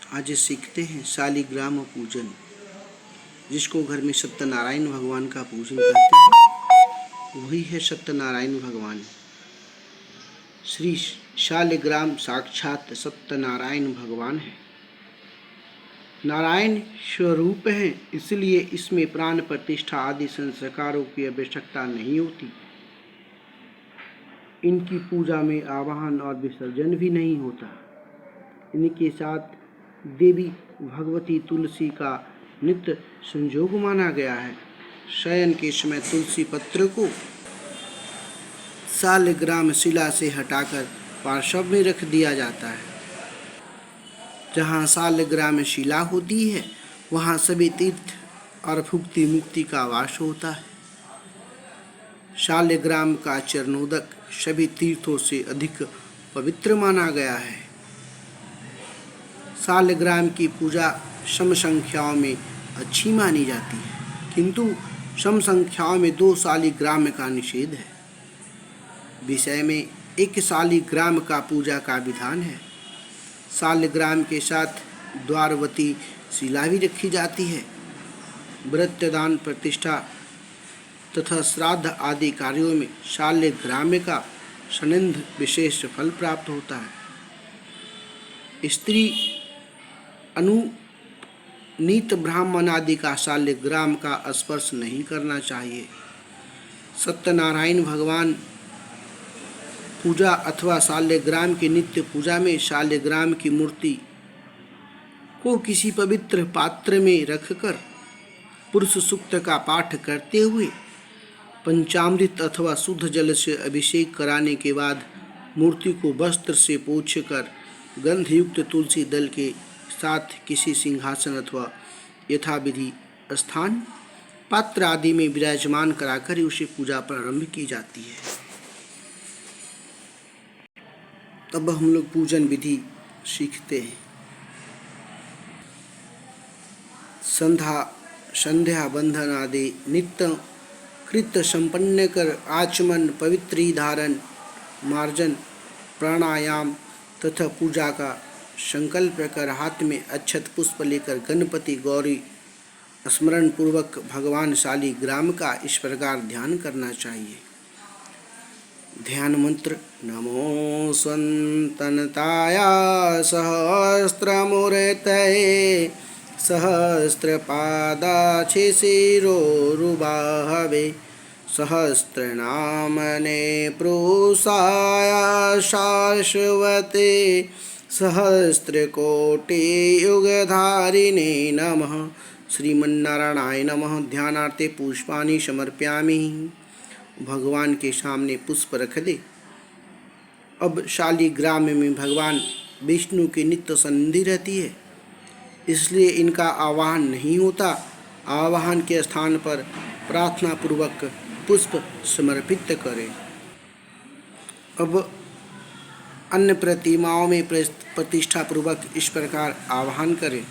आज सीखते हैं शालिग्राम पूजन, जिसको घर में सत्यनारायण भगवान का पूजन करते हैं। वही है सत्यनारायण भगवान। श्री शालिग्राम साक्षात सत्यनारायण भगवान है। नारायण स्वरूप हैं, इसलिए इसमें प्राण प्रतिष्ठा आदि संस्कारों की आवश्यकता नहीं होती। इनकी पूजा में आवाहन और विसर्जन भी नहीं होता। इनके साथ देवी भगवती तुलसी का नित्य संयोग माना गया है। शयन के समय तुलसी पत्र को शालिग्राम शिला से हटाकर पार्श्व में रख दिया जाता है। जहाँ शालिग्राम शिला होती है वहाँ सभी तीर्थ और भुक्ति मुक्ति का वास होता है। शालिग्राम का चरणोदक सभी तीर्थों से अधिक पवित्र माना गया है। शालिग्राम की पूजा सम संख्याओं में अच्छी मानी जाती है, किंतु सम संख्याओं में 2 शालिग्राम का निषेध है। विषय में 1 शालिग्राम का पूजा का विधान है। शालिग्राम के साथ द्वारवती शिला भी रखी जाती है। व्रत दान प्रतिष्ठा तथा श्राद्ध आदि कार्यों में शालिग्राम का सनिध विशेष फल प्राप्त होता है। स्त्री अनुनीत ब्राह्मण आदि का शालिग्राम का स्पर्श नहीं करना चाहिए। सत्यनारायण भगवान पूजा अथवा शालिग्राम की नित्य पूजा में शालिग्राम की मूर्ति को किसी पवित्र पात्र में रखकर पुरुष सूक्त का पाठ करते हुए पंचामृत अथवा शुद्ध जल से अभिषेक कराने के बाद मूर्ति को वस्त्र से पोंछकर गंधयुक्त तुलसी दल के साथ किसी सिंहासन अथवा यथाविधि स्थान पात्र आदि में विराजमान कराकर उसे पूजा प्रारंभ की जाती है। तब हम लोग पूजन विधि सीखते हैं। संध्या बंधन आदि नित्य कृत्य संपन्न कर आचमन पवित्री धारण मार्जन प्राणायाम तथा पूजा का संकल्प कर हाथ में अक्षत पुष्प लेकर गणपति गौरी स्मरण पूर्वक भगवान शालिग्राम का इस प्रकार ध्यान करना चाहिए। ध्यान मंत्र नमो स्वन्तनताय सहस्रमूर्तये सहस्रपादाक्षि शिरोरुबाहवे सहस्रनामने पुरुषाय शाश्वते सहस्रकोटियुगधारिणे नमः। श्रीमन्नारायणाय नमः। ध्यानार्थे पुष्पाणि समर्पयामि। भगवान के सामने पुष्प रख दे। अब शालिग्राम में भगवान विष्णु की नित्य सन्निधि रहती है, इसलिए इनका आवाहन नहीं होता। आवाहन के स्थान पर प्रार्थना पूर्वक पुष्प समर्पित करें। अब अन्य प्रतिमाओं में प्रतिष्ठा पूर्वक इस प्रकार आवाहन करें।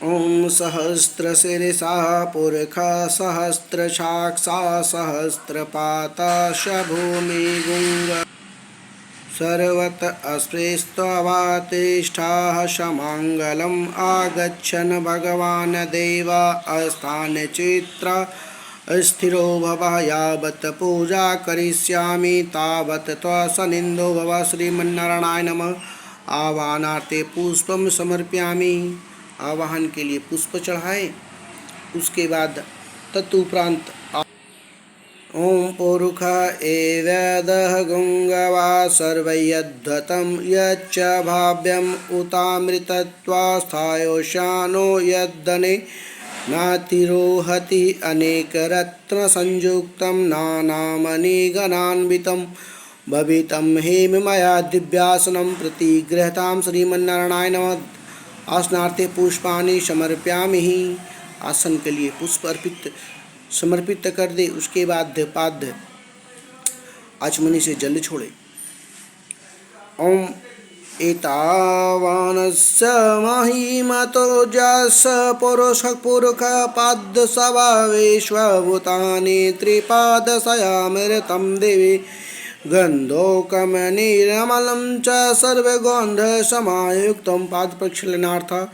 ओम सहस्रशीर्षा पुरखा सहस्रशाक्षा सहस्रपाता भूमि गुंग सर्वत अस्पृष्टवातिष्ठाः समङ्गलम् आगच्छन् भगवान् देवा अस्थान चित्रा स्थिरो भव यावत् पूजा करिष्यामि तावत् त्वसनिन्दो भव। श्रीमन्नारायणाय नमः। आवाहनार्थे पुष्पं समर्पयामि। आवाहन के लिए पुष्प चढ़ाए। उसके बाद तदुपरांत ओम पुरुष एवेदः गुंगवा सर्वयध्वतं यच्च भाव्यम् उतामृतत्वास्थायोशानो यद्दने नातिरोहति अनेकरत्नसंयुक्तं नानामणिगणान्वितं भवितं हेममया दिव्यासनं प्रतिगृहतां। श्रीमन्नारायणाय नमः। आसनार्थे पुष्पाणि समर्पयामि। आसन के लिए पुष्प समर्पित कर दे। उसके बाद पाद्य आचमनी से जल छोड़े। ओम एतावानस्य महिमतो जस पुरुष पुरुष पाद्य स्वभावेष्वभूतानि त्रिपादशयामृतं देवी गन्धौकमनिर्मलं च सर्वगन्धसमायुक्तं पादप्रक्षालनार्थं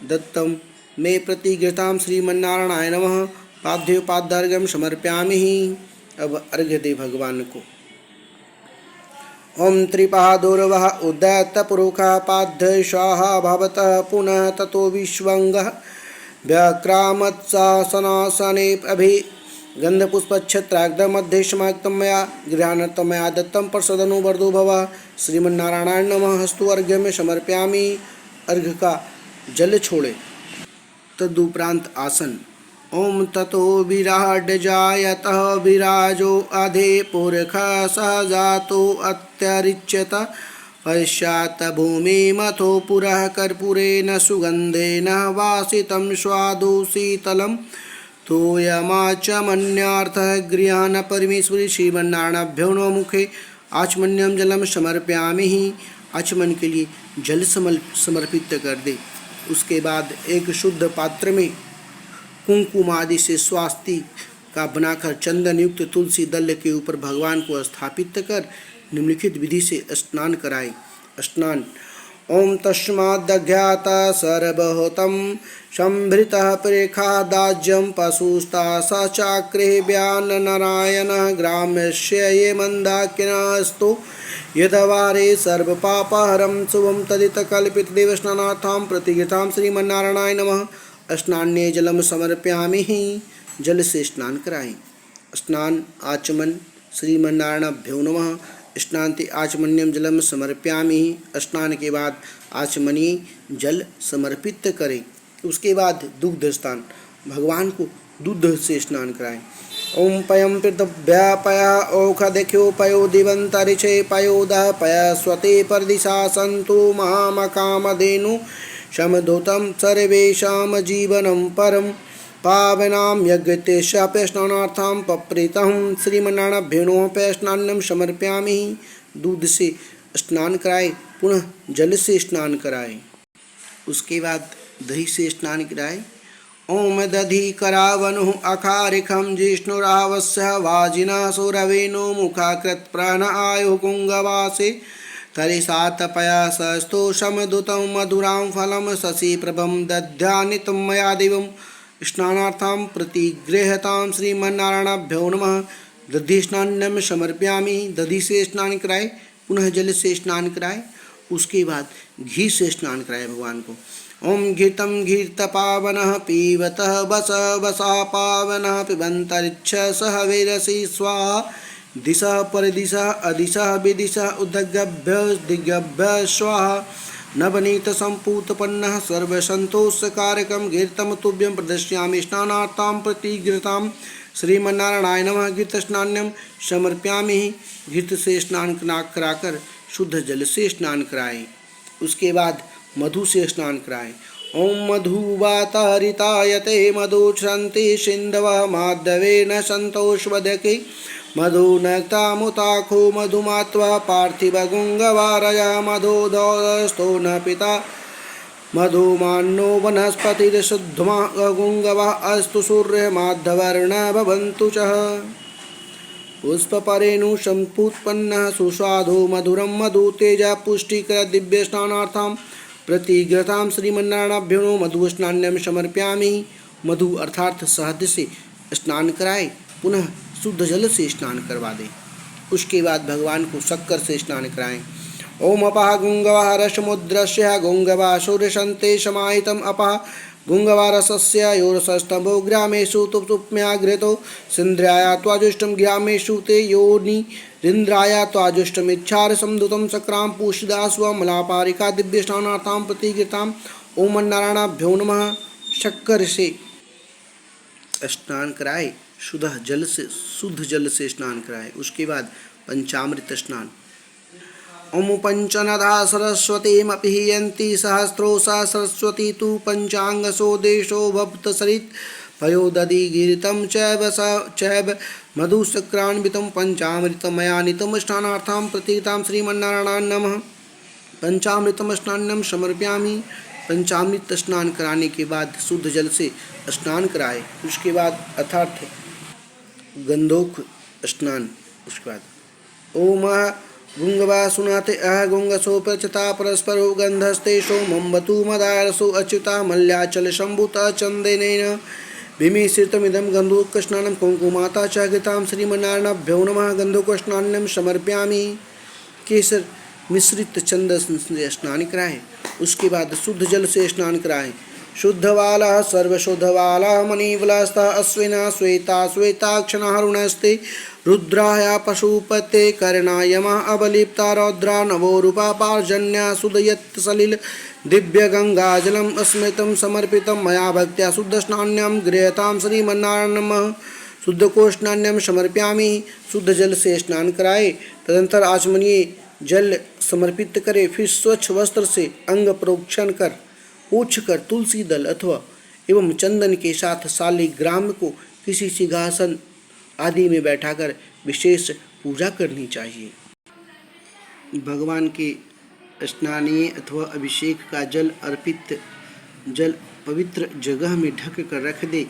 दत्तं मे प्रतिगृहतां श्रीमन्नारायणाय नमः। पाद्योपाद्यार्घ्यं समर्पयामि। अब अर्घ्य दे भगवान को। ओम त्रिपादोर्वः उद्यतपुरुषः पाद्य स्वाहा भवतः पुनः ततो विश्वंगः व्याक्रामत्सासनासने अभि गन्धपुष्पच्छत्राग्धमध्ये समायुक्तं मया गृहानर्थं मया दत्तं प्रसदनु वर्धो भवः। श्रीमन्नारायणाय नमः। हस्तु अर्घ्य में समर्पयामि। अर्घ्य का जल छोड़े। तदुपरांत आसन। ओम ततो विराड्जायतः विराजो अधे पुरखः सहजातो अत्यरिच्यत पश्चात् भूमिमथो पुरः कर्पूरेण सुगन्धेन वासितं स्वादु शीतलं तोयमाचमन्यार्थः गृहाण परमेश्वरी श्रीमन्नारायणाभ्यो नमो। मुखे आचमन्यं जलम समर्पयामि। आचमन के लिए जल समर्पित कर दे। उसके बाद एक शुद्ध पात्र में कुंकुम आदि से स्वास्ति का बनाकर चंदन युक्त तुलसी दल के ऊपर भगवान को स्थापित कर निम्नलिखित विधि से स्नान कराए। स्नान। ओम तस्माद्दघ्यात सर्वहोतं संभृतः प्रेखादाज्यं पशुस्ता सचाक्रे व्यान नारायण ग्राम्यस्य ये मंदाकिनास्तु यदवारे सर्वपापहरं शुभं तदितकल्पितदेवस्नानार्थं प्रतिगृहतां श्रीमन्नारायणाय नमः। स्नान्ये जलम समर्पयामि। जल से स्नान कराएं। स्नान आचमन श्रीमन्नारायणाभ्यो नमः। स्नान्ति आचमन्यम जलम समर्पयामि। स्नान के बाद आचमनीय जल समर्पित करें। उसके बाद दुग्ध स्नान। भगवान को दूध से स्नान कराएं। ओम पयम पृथव्या पया औषधख्यो पयो दिवंतरिचे पयोदः पया स्वते परदिशा सन्तु महामकामधेनु समधुतं सर्वेषां जीवनं परं पावनां यज्ञस्य स्नानार्थं पप्रीतं श्रीमन्नारायणाभ्यो नमः। स्नान्यं समर्पयामि। दूध से स्नान कराए, पुनः जल से स्नान कराए। उसके बाद दही से स्नान कराए। ओम दधि करावनु अखारिखं जिष्णुरावस्य वाजिनः सौरवेणो मुखाकृत प्राण आयु कुंगवासे तरिसातपया सस्तोषमधुतं मधुरां फलं शशिप्रभं दध्यानितं मया दिवं। स्नानार्थं प्रतिगृह्यतां श्रीमन्नारायणाभ्यो नमः। दधि स्नान्यं समर्पयामि। दधि से स्नान कराए, पुनः जल से स्नान कराए। उसके बाद घी से स्नान कराए भगवान को। ओम घृतं घृतपावनः पीबतः वस वसा पावनः पिबन्तरिच्छ सह वेरसी स्वाहा दिशः परदिशः अदिशः विदिशः उदग्भ्यः दिग्भ्यः स्वाहा नवनीत सम्पूतपन्नः सर्वसन्तोषकारकं घृतं तुभ्यं प्रदर्शयामि। स्नानार्थं प्रतिगृह्यतां श्रीमन्नारायणाय नमः। घृतस्नान्यं समर्पयामि। घृत से स्नान कराकर शुद्ध जल से स्नान कराएं। उसके बाद मधु से स्नान कराएं। ओम मधुवातारितायते मधुच्छ्रन्ति सिन्धवः माधवेन सन्तोषवदके मधुनक्तामुताखो मधुमात्वा पार्थिवगुङ्गवारया मधुदौस्तो न पिता मधुमान्नो वनस्पतिर्शुद्धमा गुङ्गवः अस्तु सूर्यमाधवर्णः भवन्तु च। पुष्पपरेणु सम्पुत्पन्नः सुस्वादु मधुरं मधु तेजा पुष्टिकर दिव्य स्नानार्थं प्रतिगृह्यतां श्रीमन्नारायणाभ्यो नमः। मधु स्नान्यं समर्पयामि। मधु अर्थात शहद से स्नान कराए, पुनः शुद्ध जल से स्नान करवा दें। उसके बाद भगवान को शक्कर से स्नान कराएं। ओम अपः गुंगवः रसमुद्रस्य गुंगवः सूर्यशन्ते समाहितम् अपः गुंगवः रसस्य योरसस्तंभो ग्रामेषु तुप्म्याघ्रतो सिन्ध्राया त्वाजुष्टं ग्रामेषु ते योनिरिन्द्राया त्वाजुष्टमिच्छार समधुतं सक्रां पूषिदा स्वमलापारिका दिव्य स्नानार्थं प्रतिगृह्यतां ओम नारायणाभ्यो नमः। शक्कर से स्नान कराए, शुद्ध जल से स्नान कराए। उसके बाद पंचामृत स्नान। ओम पंचनदा सरस्वतीमपि हियन्ति सहस्रोषा सरस्वती तु पंचांगसो देशो भक्त सरित पयोदधि गिरितं चैव मधुशक्रान्वितं पंचामृतमयानितं स्नानार्थं प्रतिगृह्यतां श्रीमन्नारायणाय नमः। पंचामृतम स्नान्यं समर्पयामि। पंचामृत स्नान कराने के बाद शुद्ध जल से स्नान कराए। उसके बाद अर्थात गंधोक स्नान। उसके बाद ओम गुंगवा सुनाते अह गुंगसो प्रचता परस्परो गंधस्ते सोमं वतु मदारसो अच्युता मल्याचल शंभुता चंदनेन भीमिश्रितमिदं गंधोकृष्णानं कुंकुमाता च घृतां श्रीमन्नारायणाभ्यो नमः। गंधोकृष्णान्यं समर्पयामि। केसर मिश्रित चंदन से स्नान कराए। उसके बाद शुद्ध जल से स्नान कराए। शुद्धवाला सर्वशुद्धवाला मणिवलस्ता अश्विना श्वेता श्वेताक्षणा हरुणस्ते रुद्राया पशुपते कर्णायमा अवलिप्ता रौद्रा नवोरूपा पार्जन्या सुदयत् सलिल दिव्य गंगाजलम अस्मृतं समर्पितं मया भक्त्या शुद्ध स्नान्यं गृहतां श्रीमन्नारायणं। शुद्ध को स्नान्यम समर्प्यामि। शुद्ध जल से स्नान कराए। तदंतर आचमनीय जल समर्पित करे। फिर स्वच्छ वस्त्र से अंग प्रोक्षण कर पोंछ कर तुलसी दल अथवा एवं चंदन के साथ शालिग्राम को किसी सिंहासन आदि में बैठाकर विशेष पूजा करनी चाहिए। भगवान के स्नानीय अथवा अभिषेक का जल अर्पित जल पवित्र जगह में ढक कर रख दे।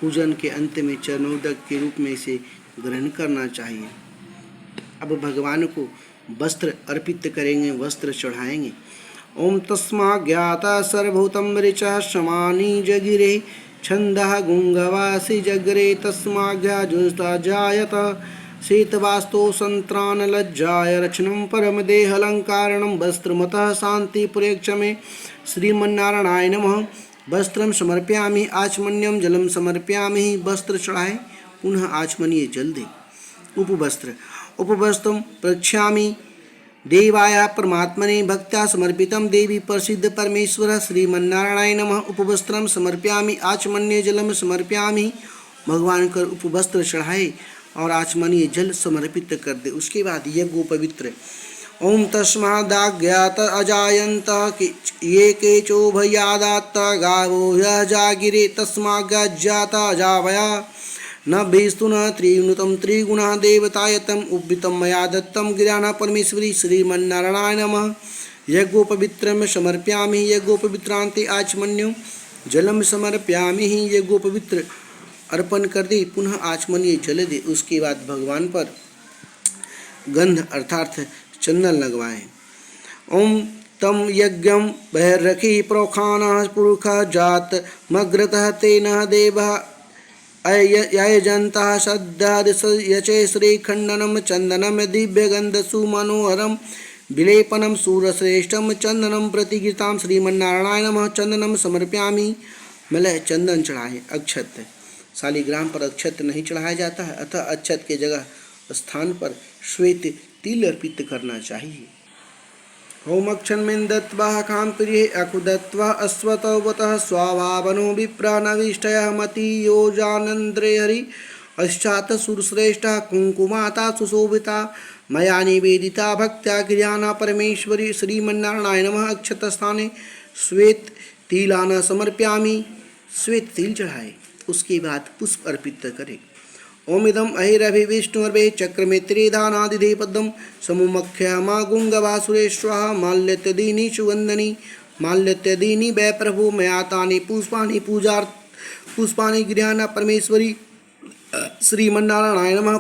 पूजन के अंत में चरणोदक के रूप में इसे ग्रहण करना चाहिए। अब भगवान को वस्त्र अर्पित करेंगे, वस्त्र चढ़ाएंगे। ओम तस्मा ज्ञाता सर्वभूतं ऋचा शमानी जगिरे छंदः गुंगवासी जगरे तस्मा ज्ञाजुष्टा जायत शीतवास्तो संत्रान लज्जाय रचनं परमदेह अलंकारणं वस्त्रमतः शांति पुरेक्षमे। श्रीमन्नारायणाय नमः। वस्त्रं समर्पयामि आचमन्यं जलं समर्पयामि। वस्त्र चढ़ाए पुनः आचमनीय जल दे। उपवस्त्रं प्रक्षामि देवाय परमात्मने भक्त्या समर्पितं देवी प्रसिद्ध परमेश्वर श्रीमन्नारायणाय नमः। उपवस्त्रं समर्पयामि आचमन्य जलम समर्पयामि। भगवान कर उपवस्त्र चढ़ाए और आचमनीय जल समर्पित कर दे। उसके बाद यज्ञोपवित्र। ओम तस्मादाज्ञात अजायंत ये केचो भयादात्त गावो यह जागिरे तस्माज्ञाता अजावया न भेस्तु न त्रिगुणितं त्रिगुणः देवतायतम उब्बितं मया दत्तं गिराना परमेश्वरी श्रीमन्नारायणाय नमः। यज्ञोपवित्रं समर्पयामि। यज्ञोपवित्रान्ते आचमन्यं जलम समर्पयामि। यज्ञोपवित्र अर्पण कर दे पुनः आचमनीय जल दे। उसके बाद भगवान पर गंध अर्थात चंदन लगवाएं। ओम तम यज्ञं बहिर्रखि प्रोखानः पुरुषः जात मग्रतः तेन देवः यजन्तः सद्यः यचे श्रीखण्डनं चन्दनं दिव्यगन्धसु मनोहरं विलेपनं सूरश्रेष्ठं चन्दनं प्रतिगीतां श्रीमन्नारायणाय नमः। चन्दनं समर्पयामि। मलय चंदन चढ़ाए। अक्षत शालिग्राम पर अक्षत नहीं चढ़ाया जाता है, अतः अक्षत के जगह स्थान पर श्वेत तिल अर्पित करना चाहिए। होमक्षन्मेन दत्वा खां प्रिय अकुदत्वा अश्वतवतः स्वाभावनो विप्रानविष्टयः मति योजानन्द्रे हरि पश्चात सुरश्रेष्ठा कुंकुमाता सुशोभिता मया निवेदिता भक्त्या क्रियाना परमेश्वरी श्रीमन्नारायणाय नमः। अक्षत स्थाने श्वेत तिलाना समर्पयामि। श्वेत तिल चढ़ाए। उसके बाद पुष्प अर्पित करें। ओमिदम अहिरभि विष्णुर्भे चक्रमे त्रिधानादिधे पद्म समुमख्या मा गुंगवा सुरेश्वः माल्यत्यदीनि सुगंधनी माल्यत्यदीनि वै प्रभु मयातानि पुष्पाणि पूजार्थ पुष्पाणि गृहाना परमेश्वरी श्रीमन्नारायणाय नमः।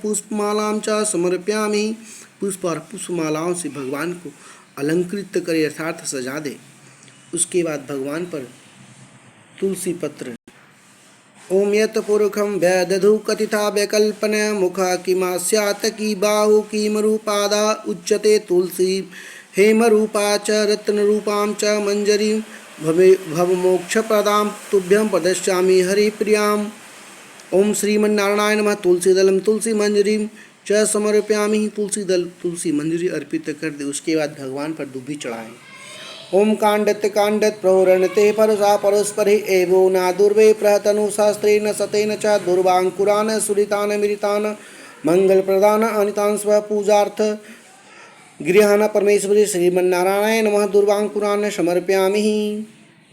पुष्पमालां च समर्पयामि। पुष्प और पुष्पमालाओं से भगवान को अलंकृत करे अर्थात सजा दे। उसके बाद भगवान पर तुलसी पत्र। ओम यत पुरुषं वैदधु कथिता वैकल्पन मुखा किमा स्यात् की बाहु किमरूपादा उच्यते तुलसी हेमरूपा च रत्नरूपां च मंजरीं भवमोक्षप्रदां तुभ्यं प्रदर्शयामि हरिप्रियाम्। ओम श्रीमन्नारायणाय नमः। तुलसी दलम तुलसी मंजरीं च समर्पयामि। तुलसी दल तुलसी मंजरी अर्पित कर दे। उसके बाद भगवान पर दुभी चढ़ाएं। ओम कांडत प्रहोरणते परसा परस्परि एवो ना दुर्वे प्रहतनु शास्त्रेण सतेन च दुर्वांकुरान सुरितान मिरितान मंगल प्रदान अनितान स्व पूजार्थ गृहाना परमेश्वरी श्रीमन्नारायणाय नमः। दुर्वांकुरान समर्पयामि।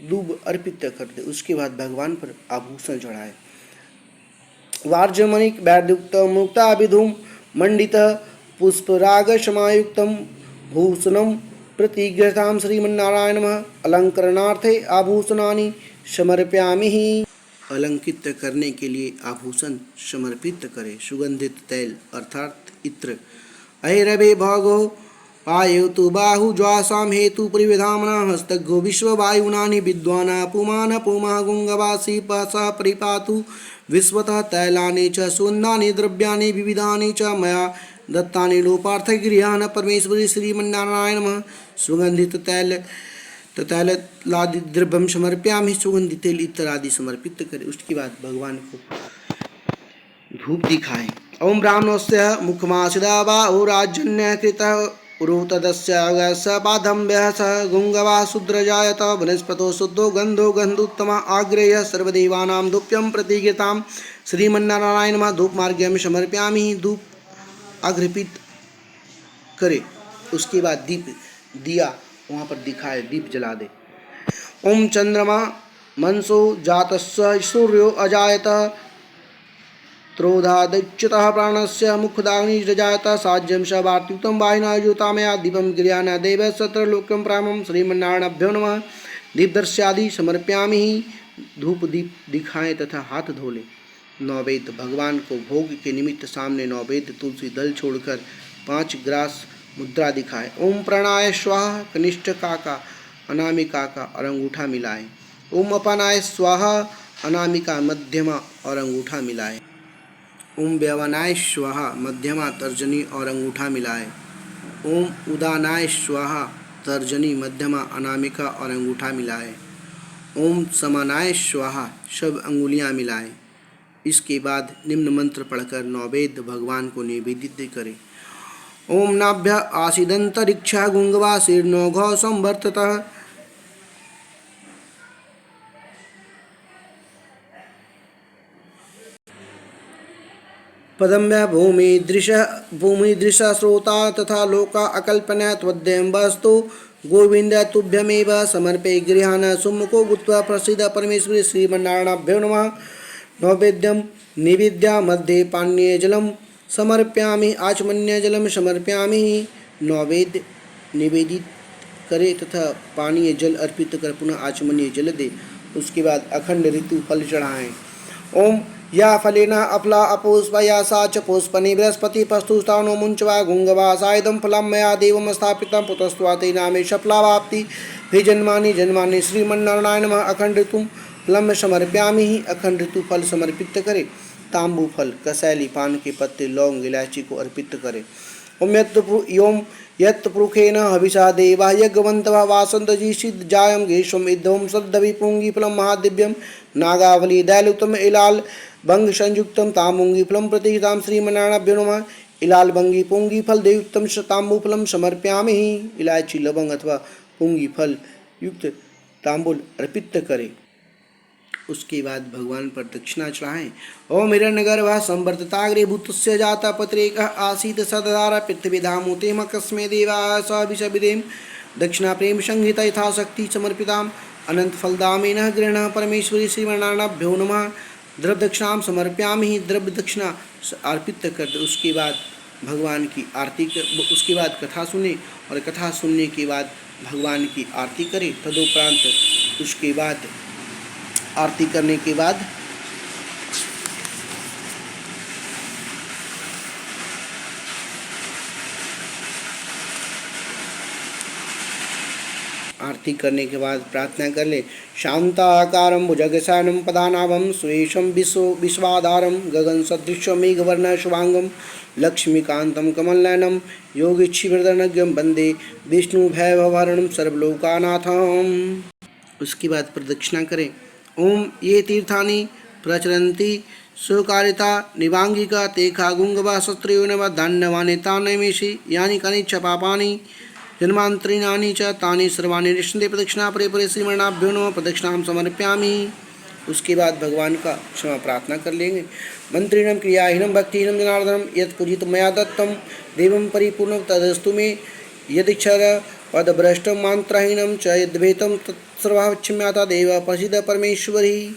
दूब अर्पित कर दे। उसके बाद भगवान पर आभूषण चढ़ाए। वार्जमणिक वैद्युक्त मुक्ता विधुम मंडित पुष्पराग समायुक्तम भूषणम प्रतिगृहतां श्रीमन्नारायण नमः। अलंकरणार्थे आभूषणानि समर्पयामि। अलंकृत करने के लिए आभूषण समर्पित करें। सुगंधित तैल अर्थात इत्र अहिरवे भगो पायतु बाहु ज्वासां हेतु परिविधामना हस्तगो विश्ववायुनानि विद्वाना पुमान पुमा गुंगवासी पसा परिपातु विश्वतः तैलानि च सुन्दानि द्रव्याणि विविधानि च मया दत्तानि लोपार्थगृहान् परमेश्वरी श्रीमन्नारायण नमः। सुगंधित तैलादि द्रव्यम समर्पयामि, सुगंधित तेल इत्यादि समर्पित करें। उसके बाद भगवान को धूप दिखाएं। ओम ब्राह्मणस्य मुखमासिदा वा ओराजन्य कृतः उरुतदस्य अगस्य पादम्भ्यः स गुंगवा शूद्रजायत वनस्पतो शुद्धो गंधो गंधोत्तम आग्रेय सर्वदेवानां धूप्यं प्रतिगृतां श्रीमन्नारायण नमः। धूप मार्ग्यं समर्पयामि, धूप अग्रपित करे। उसके बाद दीप दिया वहाँ पर दिखाए, दीप जला दे। ओम चंद्रमा मनसो जातस्य सूर्यो अजायत त्रोधादच्युतः प्राणस्य मुखदाग्निर्जायत साज्यं स वार्त्युक्तं वाहिना ज्योतामया दीपं गिर्याना देव सत्रलोकं प्रामं श्रीमन्नारायणाभ्यो नमः। दीपदर्श्यादि समर्पयामि, धूप दीप दिखाएं तथा हाथ धो ले। नौवेद्य भगवान को भोग के निमित्त सामने नौवेद्य तुलसी दल छोड़कर 5 ग्रास मुद्रा दिखाए। ओम प्रणाय स्वाहा कनिष्ठ काका अनामिका का और अंगूठा मिलाए। ओम अपनाय स्वाहा अनामिका मध्यमा और अंगूठा मिलाए। ओम व्यवनाय स्वाहा मध्यमा तर्जनी और अंगूठा मिलाए। ओम उदानाय स्वाहा तर्जनी मध्यमा अनामिका और अंगूठा मिलाए। ओम समानाय स्वाहा सब अंगुलियां मिलाए। इसके बाद निम्न मंत्र पढ़कर नौवेद्य भगवान को निवेदित करें। ओम नाभ्य आसीदंतरिक्षा गुंगवा शीर्णोघ संवर्ततः पदम्य भूमिदृश श्रोता तथा लोका अकल्पना त्वद्यं वस्तु गोविंद तुभ्यमेव समर्पे गृहान् सुमुखो भूत्वा प्रसीद परमेश्वरी श्रीमन्नारायणाभ्यो नमः। नैवेद्यं निवेद्य मध्ये पानीय जलम समर्पयामि, आचमन्य जलम समर्पयामि। नैवेद्य निवेदित करे तथा पानीय जल अर्पित कर पुनः आचमनीय जल दे। उसके बाद अखंड ऋतु फल चढ़ाएं। ओम या फलेन अपला अपुष्पया सा च पुष्पनि बृहस्पति पस्तुस्तानो मुञ्चवा गुंगवा सायदं फलं मया देवं स्थापितं पुतस्त्वा ते नामे सफलावाप्ति हे जन्मानि जन्मानि श्रीमन्नारायण नमः। अखंड ऋतु फलम समर्पयामि, अखंड ऋतु फल समर्पित करे। तांबू फल, कसैली, पान के पत्ते, लौंग, इलायची को अर्पित करे। ओम यत् पुरुखेन हविषा देवा यज्ञवन्तः वासन्तजी सिद्ध जायं गेशम इद्धवं सद्दवि पुंगी फलं महादिव्यं नागावली दैलुतम इलाल बंग संयुक्तम तामुंगी फलं प्रतिहितां श्रीमन्नारायणाभ्यो नमः। इलाल बंगी पुंगी फल देवयुक्तम तांबू फलं समर्पयामि। इलायची, लवंग अथवा पुंगी फल युक्त तांबूल अर्पित करे। उसके बाद भगवान पर दक्षिणा चढ़ाएं। ओम हिरण्यगर्भः संवर्तताग्रे भूतस्य जाता पत्रेकः आसीत् सददार पृथ्वीधामुतेम कस्मै देवाय स विषविदेम दक्षिणा प्रेम संहिता यथाशक्ति समर्पितां अनंत फलदामेन गृहणः परमेश्वरी श्रीमन्नारायणाभ्यो नमः। द्रव्य दक्षिणां समर्पयामि, द्रव्य दक्षिणा अर्पित कर। उसके बाद भगवान की आरती उसके बाद कथा सुने और कथा सुनने के बाद भगवान की आरती करें। तदुपरांत उसके बाद आरती करने के बाद प्रार्थना कर ले। शांताकारं भुजगशयनं पदानाभं सुरेशं विश्वाधारं गगन सदृशं मेघवर्ण शुभांगं लक्ष्मीकांतं कमलनयनं योगीच्छिवरदनज्ञं वंदे विष्णु भयभवहरणं सर्वलोकानाथम्। उसके बाद प्रदक्षिणा करें। ओम ये तीर्थानि प्रचरन्ति सुकारिता निवांगिका तेखा गुंगवा शस्त्रो नव दान्यवानि तान्यमेषि यानि कानि च पापानि जन्मांतरीणानि च तानि सर्वाणि निष्ठन्ते। प्रदक्षिणा परे परे श्रीमन्नारायणाभ्यो नमः। प्रदक्षिणां समर्पयामि। उसके बाद भगवान का क्षमा प्रार्थना कर लेंगे। मंत्रिणं क्रियाहीनं भक्तिहीनं जनार्दनं यत् पूजितं मया दत्तं देवं परिपूर्णं तदस्तु मे। यदिक्षर पदभ्रष्टं मंत्रहीनं च यद्भेतं तत्सर्वः क्षम्यतां देव प्रसीद परमेश्वरी।